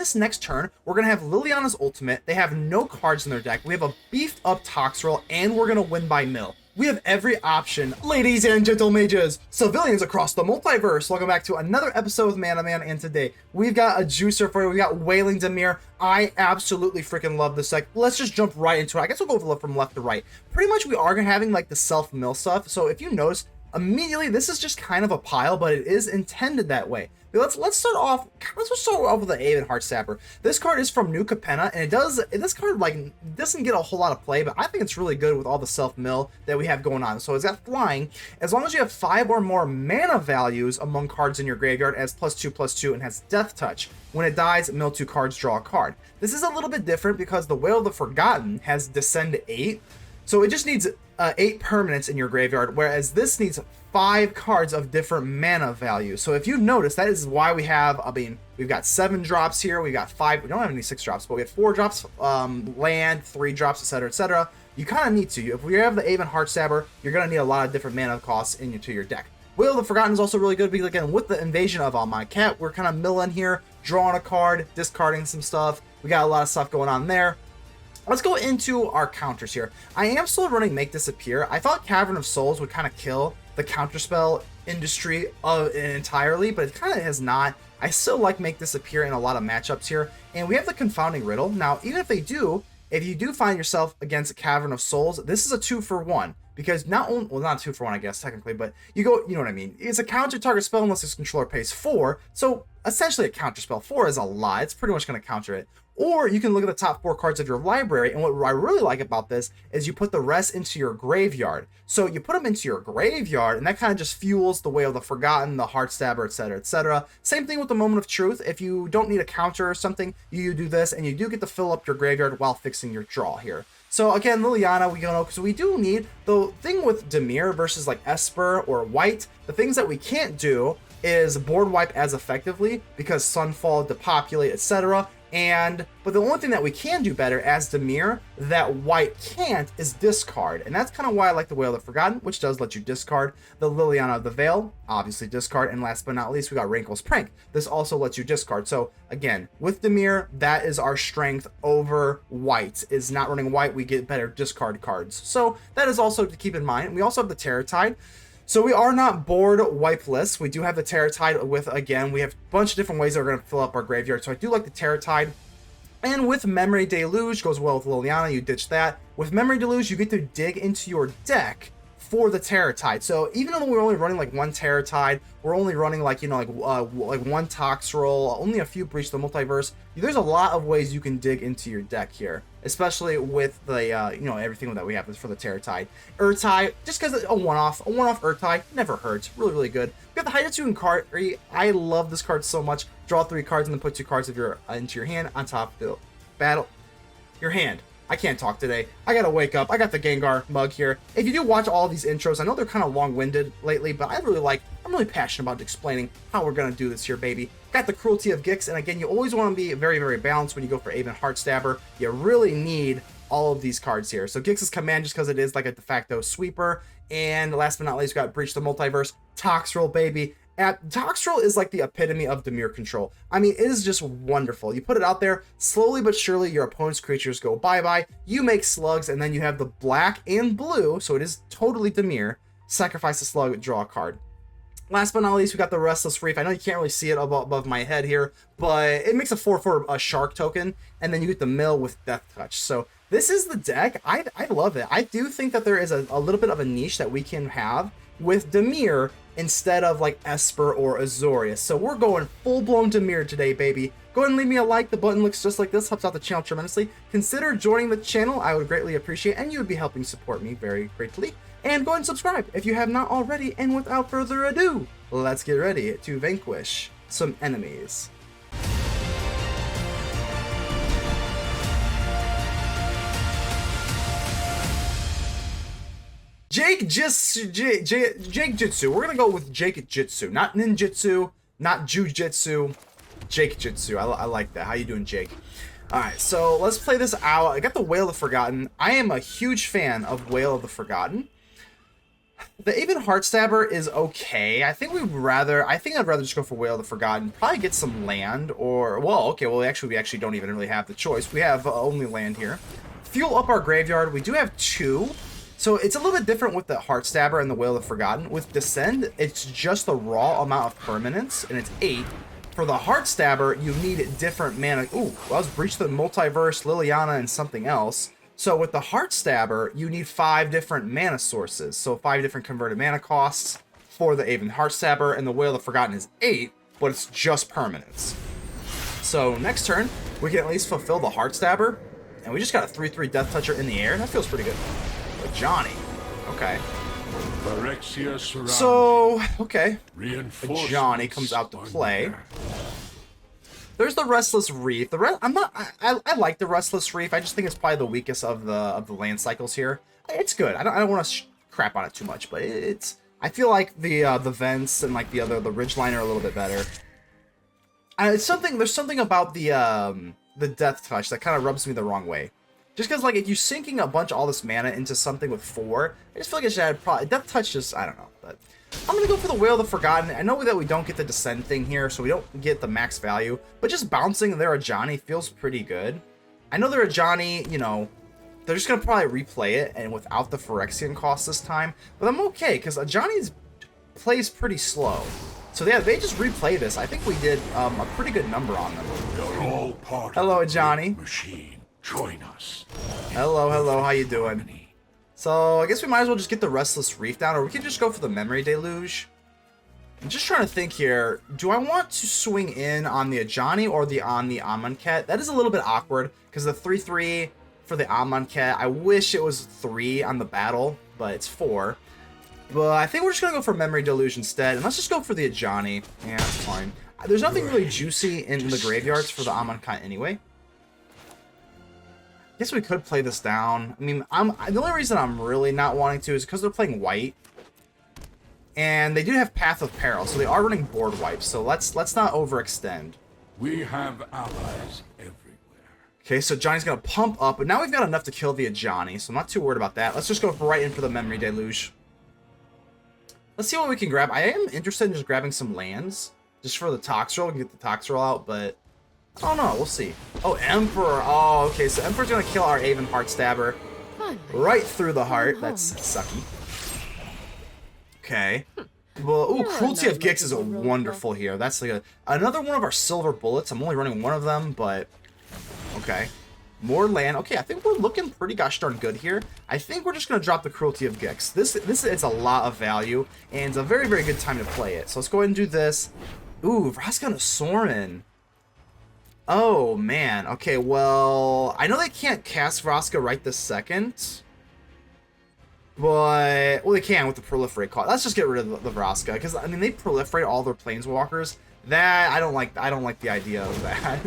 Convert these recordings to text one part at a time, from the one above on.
this next turn, we're going to have Liliana's ultimate. They have no cards in their deck. We have a beefed up Toxrill, and we're going to win by mill. We have every option. Ladies and gentle mages, civilians across the multiverse, welcome back to another episode of Man to Man, and today we've got a juicer for you. We got Wailing Dimir. I absolutely freaking love this deck. Let's just jump right into it. I guess we'll go from left to right. Pretty much we are having like the self-mill stuff, so if you notice, immediately this is just kind of a pile, but it is intended that way. Let's start off with the Aven Heartstabber. This card is from New Capenna, and this card like doesn't get a whole lot of play, but I think it's really good with all the self-mill that we have going on. So it's got flying. As long as you have 5 or more mana values among cards in your graveyard, as +2/+2 and has Death Touch. When it dies, mill 2 cards, draw a card. This is a little bit different because the Wail of the Forgotten has Descend to 8. So it just needs 8 permanents in your graveyard, whereas this needs 5 cards of different mana value. So if you notice, that is why we have, we've got 7 drops here, we got 5, we don't have any 6 drops, but we have 4 drops, land, 3 drops, etc., etc. You kind of need to. If we have the Aven Heartstabber, you're going to need a lot of different mana costs into your deck. Wail of the Forgotten is also really good because, again, with the Invasion of Amonkhet, we're kind of milling here, drawing a card, discarding some stuff. We got a lot of stuff going on there. Let's go into our counters here. I am still running Make Disappear. I thought Cavern of Souls would kind of kill the counterspell industry entirely, but it kind of has not. I still like Make Disappear in a lot of matchups here. And we have the Confounding Riddle. Now, even if you do find yourself against a Cavern of Souls, this is a 2-for-1. Because not 2-for-1, I guess, technically, but you know what I mean. It's a counter target spell unless its controller pays 4. So essentially a counter spell. 4 is a lot. It's pretty much going to counter it. Or you can look at the top 4 cards of your library, and what I really like about this is you put the rest into your graveyard. So you put them into your graveyard, and that kind of just fuels the Wail of the Forgotten, the Heartstabber, etc., etc. Same thing with the Moment of Truth. If you don't need a counter or something, you do this, and you do get to fill up your graveyard while fixing your draw here. So again, Liliana, because we do need, the thing with Dimir versus like Esper or White, the things that we can't do is board wipe as effectively because Sunfall, depopulate, etc. But the only thing that we can do better as Dimir that White can't is discard. And that's kind of why I like the Wail of the Forgotten, which does let you discard. The Liliana of the Veil, obviously discard. And last but not least, we got Rankle's Prank. This also lets you discard. So again, with Dimir, that is our strength over White. Is not running White, we get better discard cards. So that is also to keep in mind. We also have the Terror Tide. So we are not board wipeless. We do have the Terror Tide with, again, we have a bunch of different ways that we're going to fill up our graveyard. So I do like the Terror Tide. And with Memory Deluge, goes well with Liliana, you ditch that. With Memory Deluge, you get to dig into your deck for the Terror Tide. So even though we're only running like 1 Terror Tide, we're only running like, like 1 Toxrill, only a few Breach the Multiverse, there's a lot of ways you can dig into your deck here, especially with the, everything that we have for the Terror Tide. Ertai, just because a one-off Ertai never hurts. Really, really good. We have the Hidetsugu and Kairi. I love this card so much. Draw 3 cards and then put 2 cards of into your hand on top of the your hand. I can't talk today. I gotta wake up. I got the Gengar mug here. If you do watch all these intros, I know they're kind of long-winded lately, but I'm really passionate about explaining how we're gonna do this here, baby. Got the Cruelty of Gix, and again, you always want to be very, very balanced when you go for Aven Heartstabber. You really need all of these cards here. So Gix's command, just because it is like a de facto sweeper. And last but not least, we got Breach the Multiverse, Toxrill, baby. Toxrill is like the epitome of Dimir control. I mean, it is just wonderful. You put it out there, slowly but surely your opponent's creatures go bye-bye, you make slugs, and then you have the black and blue, so it is totally Dimir, sacrifice a slug, draw a card. Last but not least, we got the Restless Reef. I know you can't really see it above my head here, but it makes a 4/4 a shark token, and then you get the mill with Death Touch. So this is the deck. I love it. I do think that there is a little bit of a niche that we can have with Dimir instead of like Esper or Azorius. So we're going full-blown Dimir today, baby. Go ahead and leave me a like. The button looks just like this, helps out the channel tremendously. Consider joining the channel. I would greatly appreciate, and you would be helping support me very greatly. And go ahead and subscribe if you have not already. And without further ado, let's get ready to vanquish some enemies. Jake Jitsu. We're gonna go with Jake Jitsu, not ninjutsu, not jujitsu. Jake Jitsu. I like that. How you doing, Jake? All right, so let's play this out. I got the Wail of the Forgotten. I am a huge fan of Wail of the Forgotten. The Aven Heartstabber is okay. I think I'd rather just go for Wail the Forgotten. Probably get some land or, well, okay, well, actually, we actually don't even really have the choice. We have only land here. Fuel up our graveyard. We do have 2. So it's a little bit different with the Heartstabber and the Wail of Forgotten. With Descend, it's just the raw amount of permanence, and it's 8. For the Heartstabber, you need different mana. Ooh, well, that was Breach the Multiverse, Liliana, and something else. So with the Heartstabber, you need 5 different mana sources. So 5 different converted mana costs for the Aven Heartstabber, and the Wail of Forgotten is 8, but it's just permanence. So next turn, we can at least fulfill the Heartstabber, and we just got a 3/3 Death Toucher in the air. That feels pretty good. But Johnny, okay. So, okay. Johnny comes out to play. There's the Restless Reef. I like the Restless Reef. I just think it's probably the weakest of the land cycles here. It's good. I don't want to crap on it too much, but it's. I feel like the vents and like the Ridgeline are a little bit better. There's something about the Death Touch that kind of rubs me the wrong way. Just because, like, if you're sinking a bunch of all this mana into something with 4, I just feel like it should have probably... Death Touch just... I don't know, but... I'm going to go for the Wail of the Forgotten. I know that we don't get the Descend thing here, so we don't get the max value, but just bouncing their Ajani feels pretty good. I know their Ajani, you know, they're just going to probably replay it, and without the Phyrexian cost this time, but I'm okay, because Ajani's plays pretty slow. So yeah, they just replay this. I think we did a pretty good number on them. All part Hello, of the Ajani. Machine. Join us. Hello, how you doing? So, I guess we might as well just get the Restless Reef down, or we can just go for the Memory Deluge. I'm just trying to think here. Do I want to swing in on the Ajani or on the Amonkhet? That is a little bit awkward, because the 3/3 for the Amonkhet, I wish it was 3 on the battle, but it's 4. But I think we're just going to go for Memory Deluge instead, and let's just go for the Ajani. Yeah, that's fine. There's nothing really juicy in the graveyards for the Amonkhet anyway. I guess we could play this down. I mean, the only reason I'm really not wanting to is because they're playing white. And they do have Path of Peril, so they are running board wipes, so let's not overextend. We have allies everywhere. Okay, so Johnny's gonna pump up, but now we've got enough to kill the Ajani, so I'm not too worried about that. Let's just go right in for the Memory Deluge. Let's see what we can grab. I am interested in just grabbing some lands, just for the Toxrill, and get the Toxrill out, but I don't know, we'll see. Oh, Emperor. Oh, okay, so Emperor's gonna kill our Aven Heartstabber right through the heart. That's sucky. Okay. Well, ooh, Cruelty of Gix is a wonderful here. That's like another one of our silver bullets. I'm only running one of them, but okay. More land. Okay, I think we're looking pretty gosh darn good here. I think we're just gonna drop the Cruelty of Gix. This is a lot of value, and it's a very, very good time to play it. So let's go ahead and do this. Ooh, Vraska and Sorin. Oh, man. Okay, well, I know they can't cast Vraska right this second. But, well, they can with the proliferate cost. Let's just get rid of the Vraska, because, I mean, they proliferate all their planeswalkers. That, I don't like the idea of that.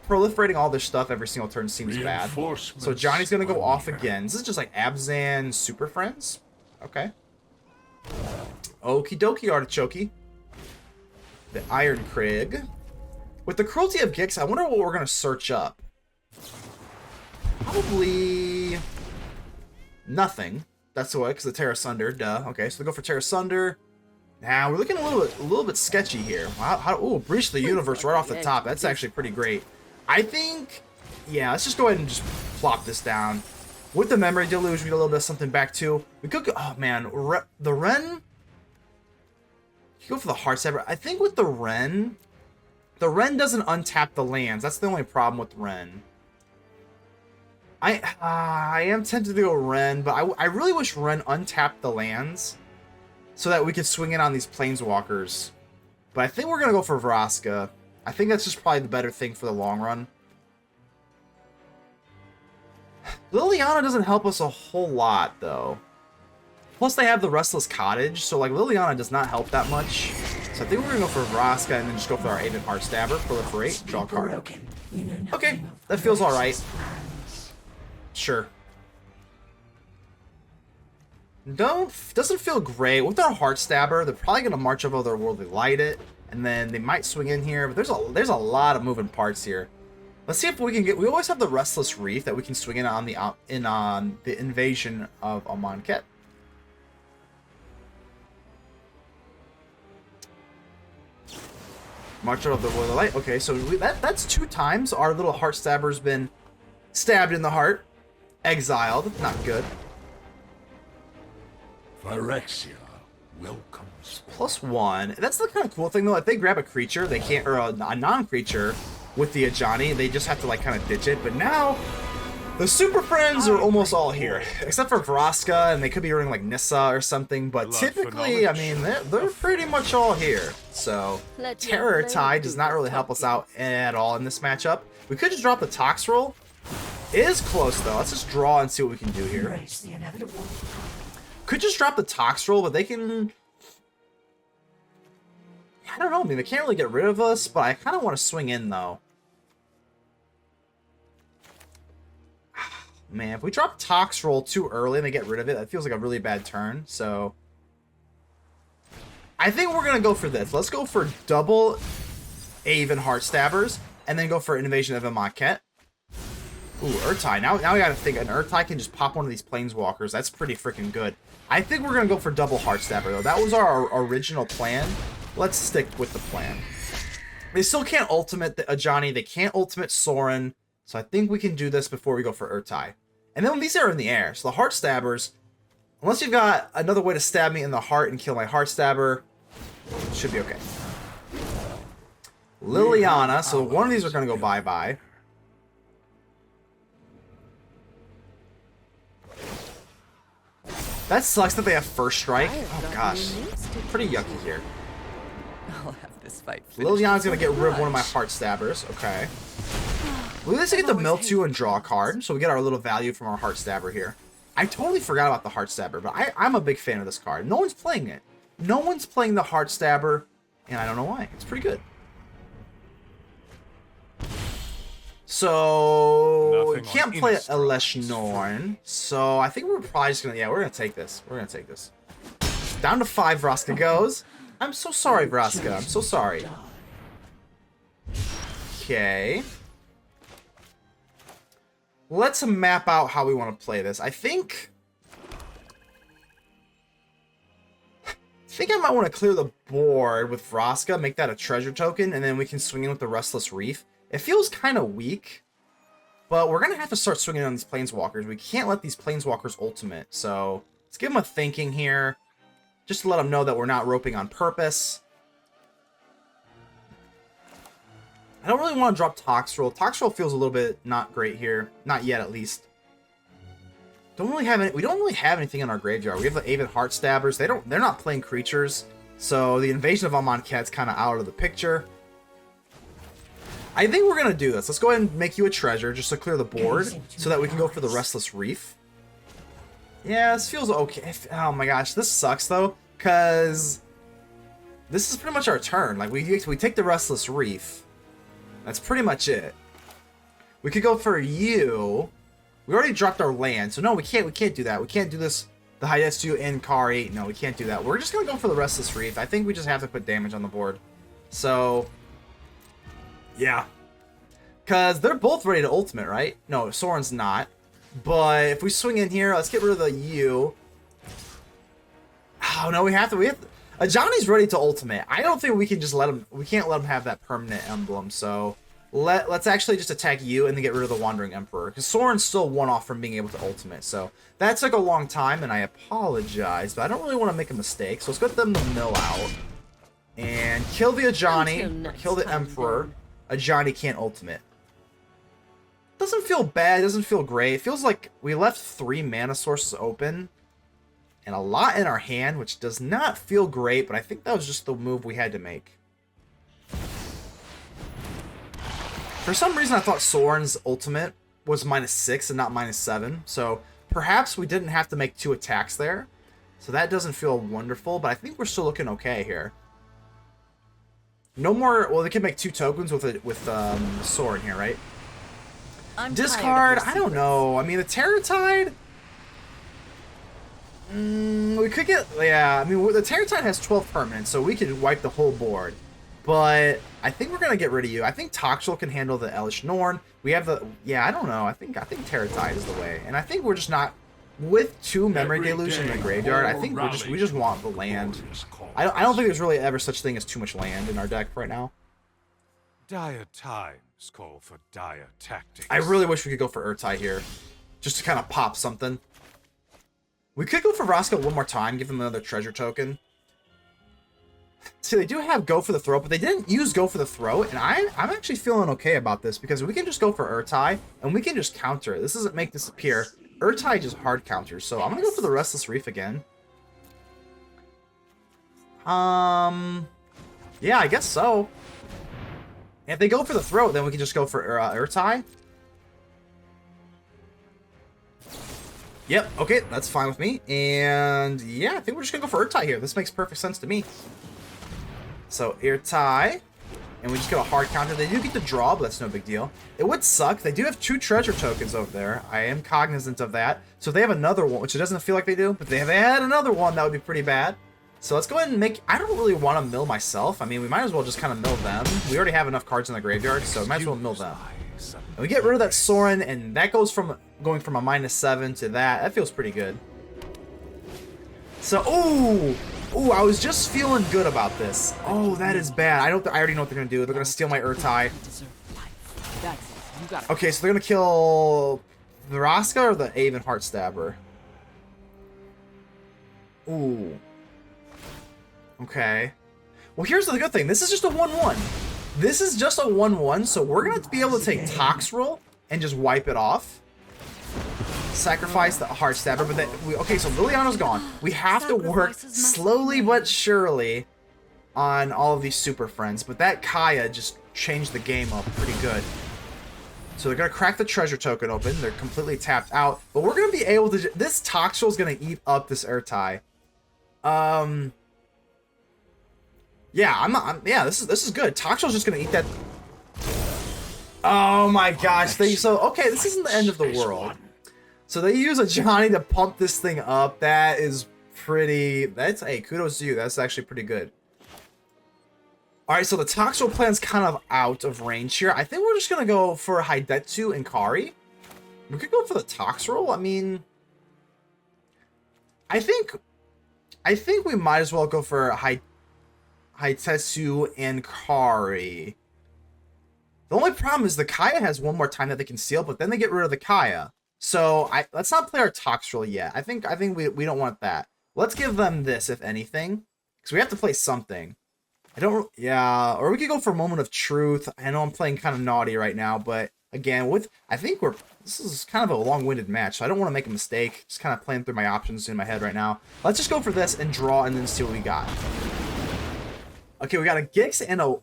Proliferating all their stuff every single turn seems bad. So Johnny's going to go off again. This is just like Abzan Super Friends. Okay. Okie dokie, Artichoke. The Iron Craig. With the Cruelty of Gix, I wonder what we're going to search up. Probably nothing. That's what, because the Terra Sunder, duh. Okay, so we go for Terra Sunder. Now, we're looking a little bit sketchy here. Ooh, Breach the Universe right off the top. That's actually pretty great. I think, yeah, let's just go ahead and just plop this down. With the Memory Deluge, we get a little bit of something back too. We could go, oh man, the Wrenn. You go for the Heartstabber. I think with the Wrenn doesn't untap the lands. That's the only problem with Wrenn. I am tempted to go Wrenn, but I really wish Wrenn untapped the lands so that we could swing in on these planeswalkers. But I think we're going to go for Vraska. I think that's just probably the better thing for the long run. Liliana doesn't help us a whole lot, though. Plus, they have the Restless Cottage, so like Liliana does not help that much. So I think we're going to go for Vraska and then just go for our Aven Heartstabber. Proliferate, draw a card. Okay, that feels alright. Sure. Doesn't feel great. With our Heartstabber, they're probably going to march over their Worldly Light it, and then they might swing in here, but there's a lot of moving parts here. Let's see if we can get... We always have the Restless Reef that we can swing in on the Invasion of Amonkhet. March out of the Will of the Light. Okay, so that's 2 times our little Heartstabber's been stabbed in the heart. Exiled. Not good. Phyrexia welcomes. +1. That's the kind of cool thing, though. If they grab a creature, they can't, or a non-creature with the Ajani, they just have to, like, kind of ditch it. But now, the Super Friends are almost all here. Except for Vraska, and they could be running, like, Nissa or something. But typically, I mean, they're pretty much all here. So, Terror Tide does not really help us out at all in this matchup. We could just drop the Toxrill. It is close, though. Let's just draw and see what we can do here. Could just drop the Toxrill, but they can... I don't know. I mean, they can't really get rid of us, but I kind of want to swing in, though. Man, if we drop Toxrill too early and they get rid of it, that feels like a really bad turn. So, I think we're going to go for this. Let's go for double Aven Heartstabbers, and then go for Invasion of Amonkhet. Ooh, Ertai. Now we gotta think. An Ertai can just pop one of these Planeswalkers. That's pretty freaking good. I think we're going to go for double Heartstabber, though. That was our original plan. Let's stick with the plan. They still can't ultimate the Ajani. They can't ultimate Sorin. So I think we can do this before we go for Ertai. And then these are in the air. So the Heartstabbers, unless you've got another way to stab me in the heart and kill my Heartstabber, should be okay. Liliana. So one of these are going to go bye-bye. That sucks that they have first strike. Oh gosh. Pretty yucky here. I'll have this fight. Liliana's gonna get rid of one of my Heartstabbers. Okay. We at least get the mill 2 and draw a card, so we get our little value from our Heartstabber here. I totally forgot about the Heartstabber, but I'm a big fan of this card. No one's playing it. No one's playing the Heartstabber, and I don't know why. It's pretty good. So we can't play Eleshnorn, so I think we're probably just gonna, we're gonna take this. We're gonna take this. Down to 5, Vraska goes. I'm so sorry, Vraska. I'm so sorry. Okay. Let's map out how we want to play this. I think I might want to clear the board with Vraska, make that a treasure token, and then we can swing in with the Restless Reef. It feels kind of weak, but we're going to have to start swinging on these Planeswalkers. We can't let these Planeswalkers ultimate, so let's give them a thinking here, just to let them know that we're not roping on purpose. I don't really want to drop Toxrill. Toxrill feels a little bit not great here. Not yet, at least. We don't really have anything in our graveyard. We have the Aven Heartstabbers. They're not playing creatures, so the Invasion of Amonkhet's kind of out of the picture. I think we're going to do this. Let's go ahead and make you a treasure just to clear the board so that we can go for the Restless Reef. Yeah, this feels okay. Oh my gosh, this sucks though, because this is pretty much our turn. Like, we take the Restless Reef. That's pretty much it. We could go for you. We already dropped our land, so no, we can't do that. We can't do this, the Hidetsugu and Kairi. No, we can't do that. We're just going to go for the Restless Reef. I think we just have to put damage on the board. So, yeah. Because they're both ready to ultimate, right? No, Sorin's not. But if we swing in here, let's get rid of the U. Oh, no, we have to. Ajani's ready to ultimate. I don't think we can just let him. We can't let him have that permanent emblem. So let's actually just attack you and then get rid of the Wandering Emperor. Because Sorin's still one off from being able to ultimate. So that took a long time, and I apologize. But I don't really want to make a mistake. So let's get them to mill out. And kill the Ajani. Kill the Emperor. Ajani can't ultimate. Doesn't feel bad. Doesn't feel great. It feels like we left 3 mana sources open. And a lot in our hand, which does not feel great, but I think that was just the move we had to make. For some reason, I thought Sorin's ultimate was -6 and not -7, so perhaps we didn't have to make 2 attacks there. So that doesn't feel wonderful, but I think we're still looking okay here. No more, well, they can make 2 tokens with Sorin here, right? Discard, I don't know. I mean, the Terror Tide... we could get, yeah, I mean, the Terror Tide has 12 permanents, so we could wipe the whole board. But I think we're going to get rid of you. I think Toxrill can handle the Eleshnorn. We have the, yeah, I don't know. I think Terror Tide is the way. And I think we're just not, with 2 Memory Deluge in the graveyard, I think we just want the land. I don't think there's really ever such thing as too much land in our deck right now. Dire times call for dire tactics. I really wish we could go for Ertai here. Just to kind of pop something. We could go for Vraska one more time, give him another treasure token. See, they do have Go for the Throat, but they didn't use Go for the Throat, and I'm actually feeling okay about this, because we can just go for Ertai, and we can just counter it. This doesn't make this appear. Ertai just hard counters, so I'm going to go for the Restless Reef again. Yeah, I guess so. If they go for the Throat, then we can just go for Ertai. Yep, okay, that's fine with me. And yeah, I think we're just going to go for Ertai here. This makes perfect sense to me. So, Ertai. And we just get a hard counter. They do get the draw, but that's no big deal. It would suck. They do have 2 treasure tokens over there. I am cognizant of that. So if they have another one, which it doesn't feel like they do, but if they had another one, that would be pretty bad. So let's go ahead and make... I don't really want to mill myself. I mean, we might as well just kind of mill them. We already have enough cards in the graveyard, so we might as well mill them. And we get rid of that Sorin, and that goes from going from a -7 to that. That feels pretty good. So, ooh, I was just feeling good about this. Oh, that is bad. I already know what they're gonna do. They're gonna steal my Ertai. Okay, so they're gonna kill the Vraska or the Aven Heartstabber. Ooh. Okay. Well, here's the good thing. This is just a 1/1. This is just a 1/1, so we're gonna be able to take Toxrill and just wipe it off. Sacrifice the Heartstabber, but then okay, so Liliana's gone. We have to work slowly but surely on all of these super friends, but that Kaya just changed the game up pretty good. So they're gonna crack the treasure token open. They're completely tapped out, but we're gonna be able to. This Toxrill's gonna eat up this Ertai. Yeah, yeah, this is good. Toxrill's just gonna eat that. Oh my gosh, okay, this isn't the end of the world. So they use a Johnny to pump this thing up. That is pretty... hey, kudos to you. That's actually pretty good. Alright, so the Toxrill plan's kind of out of range here. I think we're just going to go for Hidetsugu and Kairi. We could go for the Toxrill. I mean... I think we might as well go for Hidetsugu and Kairi. The only problem is the Kaya has one more time that they can steal, but then they get rid of the Kaya. So let's not play our Toxrill yet. I think we don't want that. Let's give them this, if anything, because we have to play something. Yeah, or we could go for Moment of Truth. I know I'm playing kind of naughty right now, but again, this is kind of a long-winded match, so I don't want to make a mistake. Just kind of playing through my options in my head right now. Let's just go for this and draw, and then see what we got. Okay, we got a Gix and a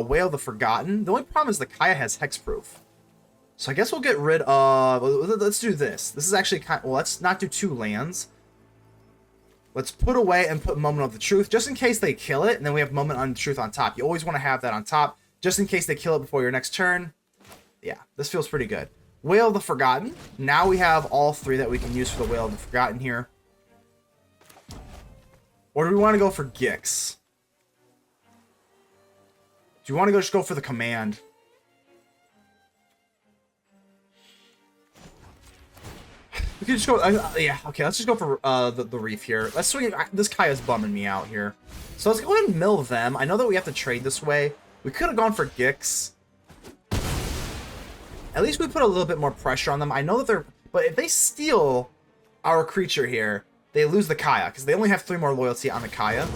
Wail the Forgotten. The only problem is the Kaya has hexproof. So I guess we'll get rid of... Let's do this. This is actually kind of... Well, let's not do 2 lands. Let's put away and put Moment of the Truth, just in case they kill it, and then we have Moment of the Truth on top. You always want to have that on top, just in case they kill it before your next turn. Yeah, this feels pretty good. Wail the Forgotten. Now we have all 3 that we can use for the Wail of the Forgotten here. Or do we want to go for Gix? Do you want to just go for the command? We could just go, yeah, okay, let's just go for the Reef here. Let's swing it. This Kaya's bumming me out here. So let's go ahead and mill them. I know that we have to trade this way. We could have gone for Gix. At least we put a little bit more pressure on them. I know that they're... But if they steal our creature here, they lose the Kaya, because they only have 3 more loyalty on the Kaya.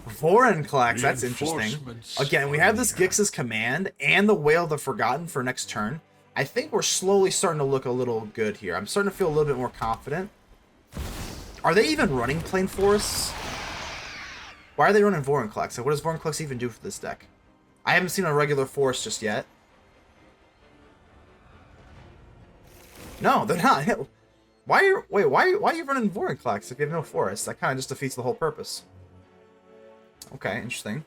Vorinclex, that's interesting. Again, we have this Gix's command and the Wail of the Forgotten for next turn. I think we're slowly starting to look a little good here. I'm starting to feel a little bit more confident. Are they even running Plain Forests? Why are they running Vorinclex? Like, what does Vorinclex even do for this deck? I haven't seen a regular forest just yet. No, they're not. Why are you running Vorinclex if you have no forest? That kind of just defeats the whole purpose. Okay, interesting.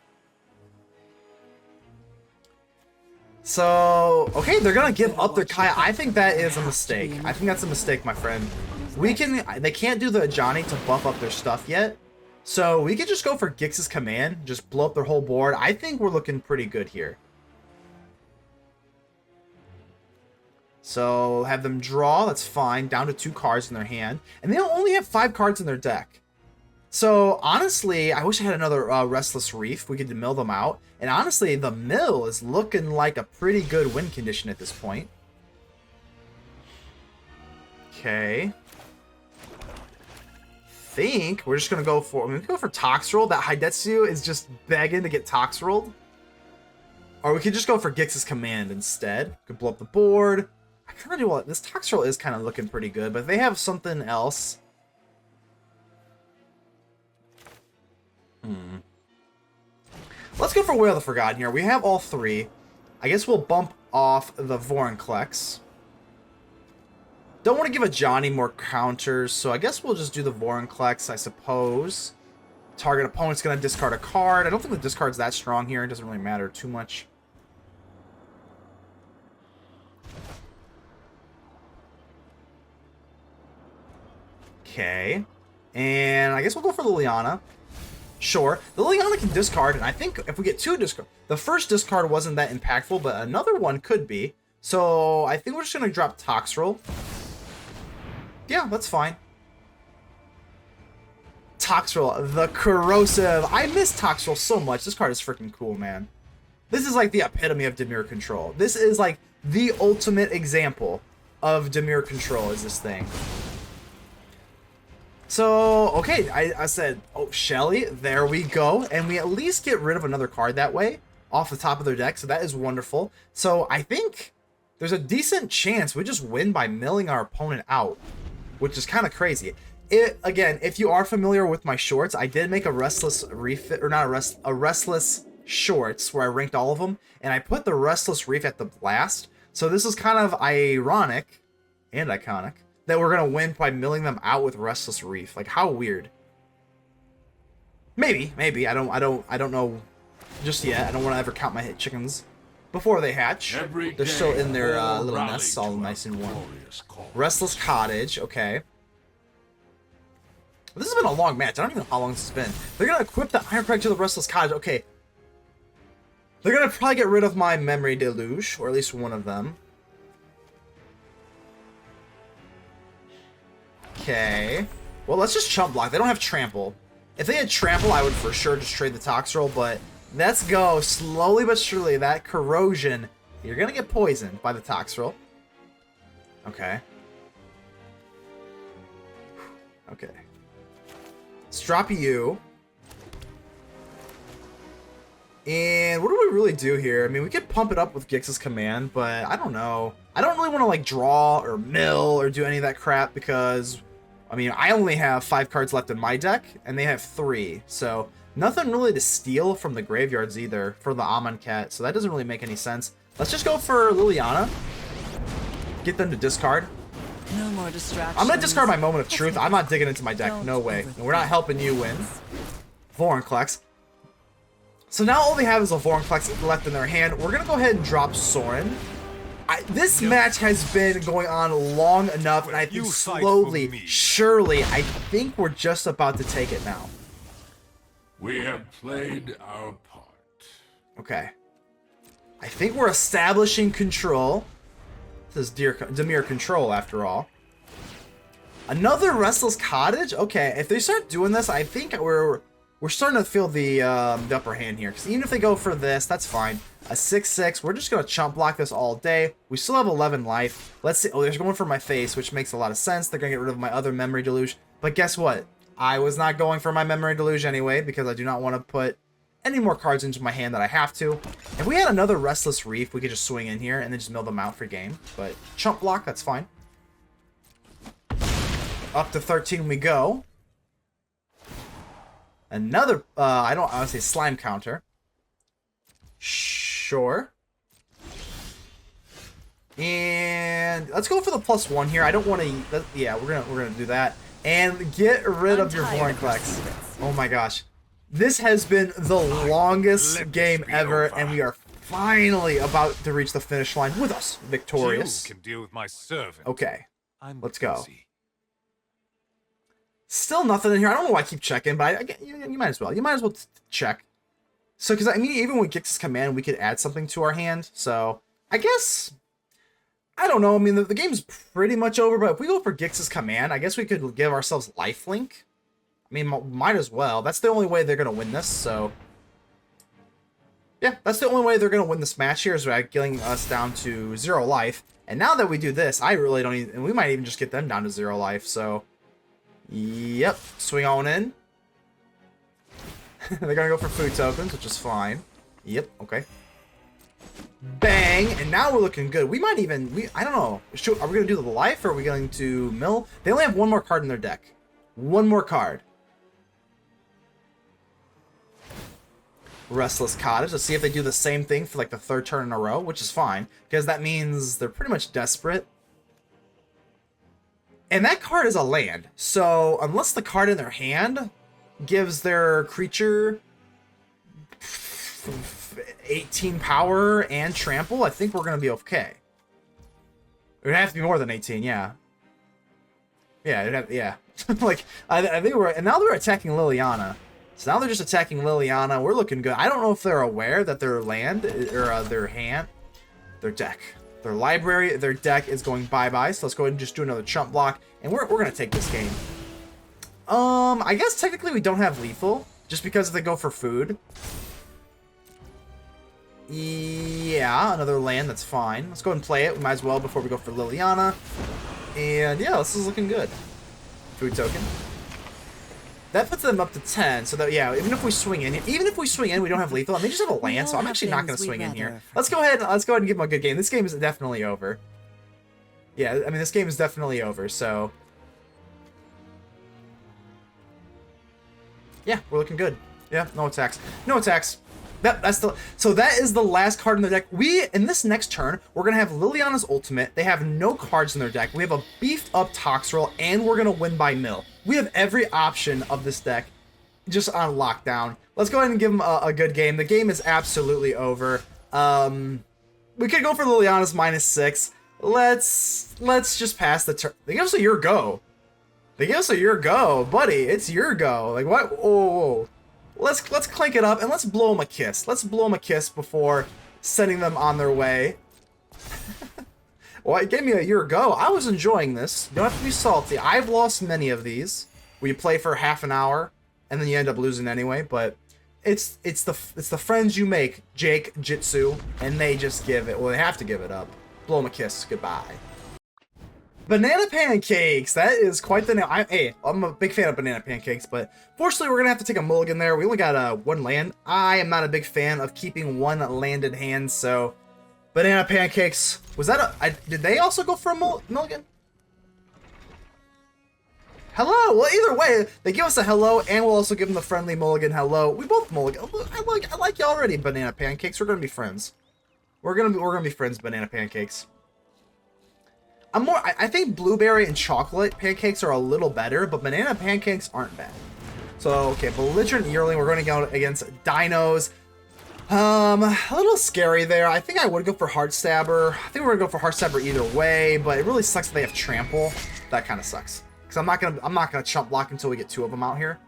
So, okay, they're gonna give up their Kaya. I think that is a mistake. I think that's a mistake, my friend. They can't do the Johnny to buff up their stuff yet. So we could just go for Gix's command, just blow up their whole board. I think we're looking pretty good here. So have them draw, that's fine, down to 2 cards in their hand. And they only have 5 cards in their deck. So, honestly, I wish I had another Restless Reef. We could mill them out. And honestly, the mill is looking like a pretty good win condition at this point. Okay. Think we're just going to go for... we can go for Toxrill. That Hidetsugu is just begging to get Toxrilled. Or we could just go for Gix's command instead. Could blow up the board. I kind of do want... this Toxrill is kind of looking pretty good, but if they have something else... Let's go for Wail the Forgotten here. We have all three. I guess we'll bump off the Vorinclex. Don't want to give a Johnny more counters, so I guess we'll just do the Vorinclex, I suppose. Target opponent's going to discard a card. I don't think the discard's that strong here. It doesn't really matter too much. Okay. And I guess we'll go for Liliana. Sure, the Liliana can discard, and I think if we get two discard, the first discard wasn't that impactful, but another one could be. So I think we're just gonna drop Toxrill. Yeah, that's fine. Toxrill, the Corrosive. I miss Toxrill so much. This card is freaking cool, man. This is like the epitome of Dimir control. This is like the ultimate example of Dimir control. Is this thing? So, okay, I said, oh, Shelly, there we go. And we at least get rid of another card that way off the top of their deck. So that is wonderful. So I think there's a decent chance we just win by milling our opponent out, which is kind of crazy. Again, if you are familiar with my shorts, I did make a Restless Reef, or not a Restless Shorts where I ranked all of them. And I put the Restless Reef at the last. So this is kind of ironic and iconic that we're gonna win by milling them out with Restless Reef. Like, how weird. Maybe. I don't know just yet. I don't want to ever count my hit chickens before they hatch. They're still in their little nests, all nice and warm. Restless Cottage, okay. This has been a long match. I don't even know how long this has been. They're gonna equip the Ironcrag to the Restless Cottage. Okay. They're gonna probably get rid of my Memory Deluge, or at least one of them. Okay. Well, let's just chump block. They don't have trample. If they had trample, I would for sure just trade the Toxrill, but let's go slowly but surely. That corrosion, you're gonna get poisoned by the Toxrill. Okay. Okay. Let's drop you. And what do we really do here? I mean, we could pump it up with Gix's command, but I don't know. I don't really want to like draw or mill or do any of that crap because, I mean, I only have 5 cards left in my deck and they have 3. So nothing really to steal from the graveyards either for the Amonkhet. So that doesn't really make any sense. Let's just go for Liliana. Get them to discard. No more distractions. I'm going to discard my Moment of Truth. I'm not digging into my deck. No way. And we're not helping you win. Vorinclex. So now all they have is a Vorinclex left in their hand. We're going to go ahead and drop Sorin. This match has been going on long enough, and I think slowly, surely, I think we're just about to take it now. We have played our part. Okay. I think we're establishing control. This is Dimir control, after all. Another Restless Cottage? Okay, if they start doing this, I think we're starting to feel the upper hand here. Because even if they go for this, that's fine. A 6/6. We're just going to chump block this all day. We still have 11 life. Let's see. Oh, they're going for my face, which makes a lot of sense. They're going to get rid of my other Memory Deluge. But guess what? I was not going for my Memory Deluge anyway, because I do not want to put any more cards into my hand that I have to. If we had another Restless Reef, we could just swing in here and then just mill them out for game. But chump block, that's fine. Up to 13 we go. Another, I want to say slime counter. Sure. And let's go for the +1 here. I don't want to, yeah, we're gonna do that. And get rid of your Vorinclex. Oh my gosh. This has been the longest game ever, and we are finally about to reach the finish line with us victorious. You can deal with my servant. Okay. Let's go. Busy. Still nothing in here. I don't know why I keep checking, but you might as well. You might as well check. So, because I mean, even with Gix's command, we could add something to our hand. So, I guess, I don't know. I mean, the game's pretty much over, but if we go for Gix's command, I guess we could give ourselves lifelink. I mean, might as well. That's the only way they're going to win this, so... Yeah, that's the only way they're going to win this match here is by getting us down to 0 life. And now that we do this, I really don't even... And we might even just get them down to 0 life, so... Yep, swing on in. They're going to go for food tokens, which is fine. Yep, okay. Bang! And now we're looking good. We might even... I don't know. Are we going to do the life, or are we going to mill? They only have one more card in their deck. One more card. Restless Cottage. Let's see if they do the same thing for like the 3rd turn in a row, which is fine, because that means they're pretty much desperate. And that card is a land, so unless the card in their hand gives their creature 18 power and trample, I think we're going to be okay. It would have to be more than 18, yeah. Yeah. Like, I think we're... And now they're attacking Liliana. So now they're just attacking Liliana. We're looking good. I don't know if they're aware that their land, or their hand, their deck, their library, their deck is going bye-bye. So let's go ahead and just do another chump block. And we're going to take this game. I guess technically we don't have lethal, just because they go for food. Yeah, another land, that's fine. Let's go ahead and play it. We might as well before we go for Liliana. And yeah, this is looking good. Food token. That puts them up to 10, so that, yeah, even if we swing in, we don't have lethal, and they just have a land, so I'm actually not going to swing in here. Let's go ahead and give them a good game. This game is definitely over. Yeah, I mean, this game is definitely over, so... Yeah, we're looking good. Yeah, no attacks. No attacks. So that is the last card in the deck. In this next turn, we're going to have Liliana's ultimate. They have no cards in their deck. We have a beefed up Toxrill, and we're going to win by mill. We have every option of this deck just on lockdown. Let's go ahead and give them a good game. The game is absolutely over. We could go for Liliana's -6. Let's just pass the turn. They give us a your go. Buddy. It's your go. Like, what? Oh. Let's clank it up and let's blow them a kiss. Let's blow them a kiss before sending them on their way. Well, it gave me a year ago. I was enjoying this. You don't have to be salty. I've lost many of these where you play for half an hour and then you end up losing anyway. But it's the friends you make, Jake, Jitsu, and they just give it. Well, they have to give it up. Blow them a kiss. Goodbye. Banana pancakes. That is quite the name. I'm a big fan of banana pancakes, but fortunately we're gonna have to take a mulligan there. We only got one land. I am not a big fan of keeping one land in hand, so banana pancakes. Was that did they also go for a mulligan? Hello. Well, either way, they give us a hello, and we'll also give them the friendly mulligan hello. We both mulligan. I like you already, banana pancakes. We're gonna be friends. We're gonna be friends, banana pancakes. I think blueberry and chocolate pancakes are a little better, but banana pancakes aren't bad. So, okay, Belligerent Yearling, we're going to go against Dinos. A little scary there. I think I would go for Heartstabber. I think we're going to go for Heartstabber either way, but it really sucks that they have Trample. That kind of sucks. Because I'm not gonna chump block until we get 2 of them out here.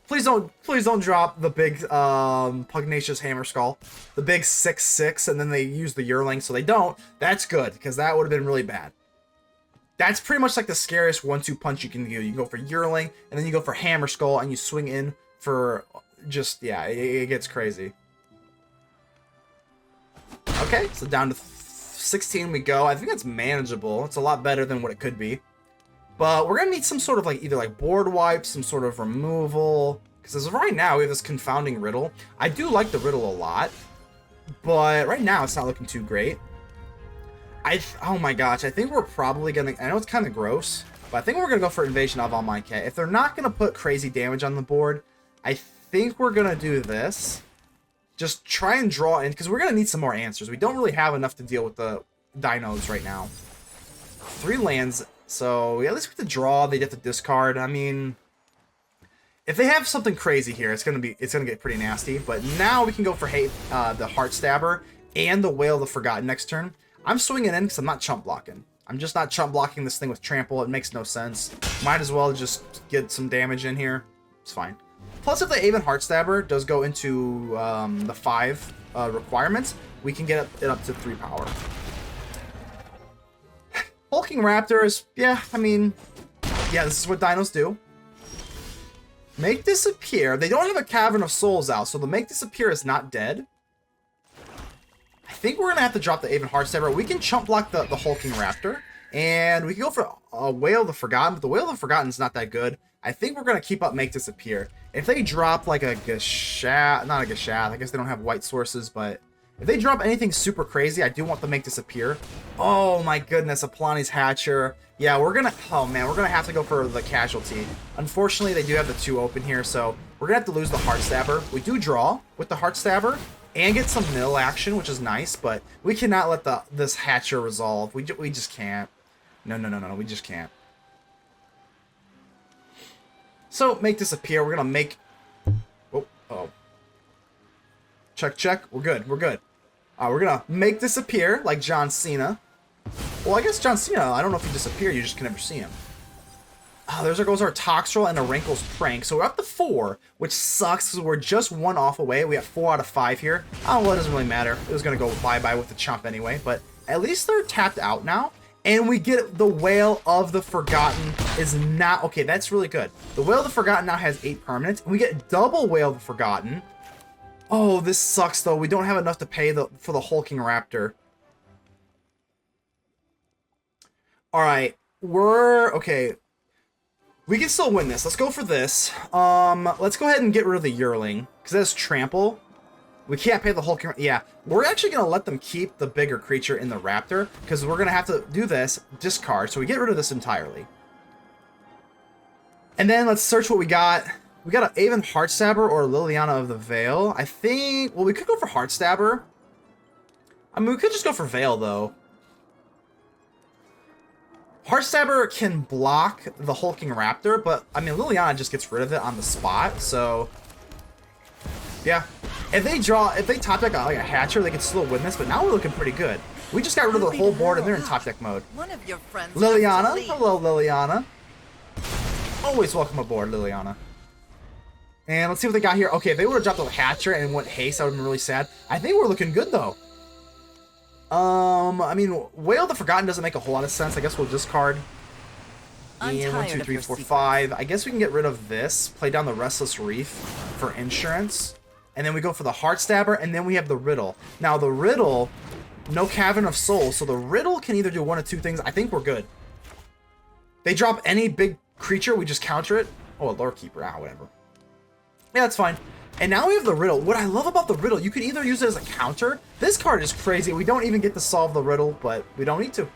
Please don't drop the big Pugnacious Hammer Skull. The big 6/6, and then they use the Yearling, so they don't. That's good, because that would have been really bad. That's pretty much like the scariest 1-2 punch you can do. You can go for Yearling, and then you go for Hammer Skull, and you swing in for just, yeah, it gets crazy. Okay, so down to 16 we go. I think that's manageable. It's a lot better than what it could be. But we're going to need some sort of either board wipe, some sort of removal. Because as of right now, we have this Confounding Riddle. I do like the Riddle a lot. But right now, it's not looking too great. Oh my gosh, I think we're probably going to... I know it's kind of gross, but I think we're going to go for Invasion of Amonkhet. If they're not going to put crazy damage on the board, I think we're going to do this. Just try and draw in, because we're going to need some more answers. We don't really have enough to deal with the dinos right now. 3 lands... So, yeah, at least we have to draw, they have to discard. I mean, if they have something crazy here, it's gonna get pretty nasty. But now we can go for the Heartstabber and the Wail the Forgotten next turn. I'm swinging in because I'm not chump blocking. I'm just not chump blocking this thing with Trample. It makes no sense. Might as well just get some damage in here. It's fine. Plus, if the Aven Heartstabber does go into the 5 requirements, we can get it up to 3 power. Hulking Raptors, yeah, I mean, yeah, this is what dinos do. Make Disappear. They don't have a Cavern of Souls out, so the Make Disappear is not dead. I think we're going to have to drop the Aven Heartstabber. We can chump block the Hulking Raptor. And we can go for Wail the Forgotten, but the Wail the Forgotten is not that good. I think we're going to keep up Make Disappear. If they drop like a Gashath, not a Gashath, I guess they don't have white sources, but if they drop anything super crazy, I do want the Make Disappear. Oh my goodness, a Polani's Hatcher. Yeah, we're going to, oh man, we're going to have to go for the Casualty. Unfortunately, they do have the 2 open here, so we're going to have to lose the Heartstabber. We do draw with the Heartstabber and get some mill action, which is nice, but we cannot let this Hatcher resolve. We just can't. No, we just can't. So, Make Disappear. We're going to make... Oh. Check. We're good. We're good. We're going to Make Disappear like John Cena. Well, I guess John Cena, I don't know if he disappeared. You just can never see him. There goes our Toxrill and a Rankle's Prank. So we're up to 4, which sucks because we're just 1 off away. We have 4 out of 5 here. Oh, well, it doesn't really matter. It was going to go bye-bye with the chump anyway. But at least they're tapped out now. And we get the Wail of the Forgotten is not... Okay, that's really good. The Wail of the Forgotten now has 8 permanents. And we get double Wail of the Forgotten. Oh, this sucks, though. We don't have enough to pay for the Hulking Raptor. Alright. Okay. We can still win this. Let's go for this. Let's go ahead and get rid of the Yearling. Because that's Trample. We can't pay the Hulking... Yeah, we're actually going to let them keep the bigger creature in the Raptor, because we're going to have to do this, discard, so we get rid of this entirely. And then let's search what we got. We got an Aven Heartstabber or Liliana of the Veil. I think... Well, we could go for Heartstabber. I mean, we could just go for Veil, though. Heartstabber can block the Hulking Raptor, but, I mean, Liliana just gets rid of it on the spot, so... Yeah. If they top deck like a Hatcher, they could still win this, but now we're looking pretty good. We just got rid of the whole board and they're in top deck mode. One of your friends Liliana. Hello, Liliana. Always welcome aboard, Liliana. And let's see what they got here. Okay, if they would have dropped the Hatcher and went Haste, that would have been really sad. I think we're looking good, though. I mean, Wail the Forgotten doesn't make a whole lot of sense. I guess we'll discard. And 1, 2, 3, 4, 5. I guess we can get rid of this. Play down the Restless Reef for insurance. And then we go for the Heartstabber, and then we have the Riddle. Now, the Riddle, no Cavern of Souls, so the Riddle can either do 1 of 2 things. I think we're good. They drop any big creature, we just counter it. Oh, a Lore Keeper. Whatever. Yeah, that's fine. And now we have the Riddle. What I love about the Riddle, you could either use it as a counter. This card is crazy. We don't even get to solve the Riddle, but we don't need to.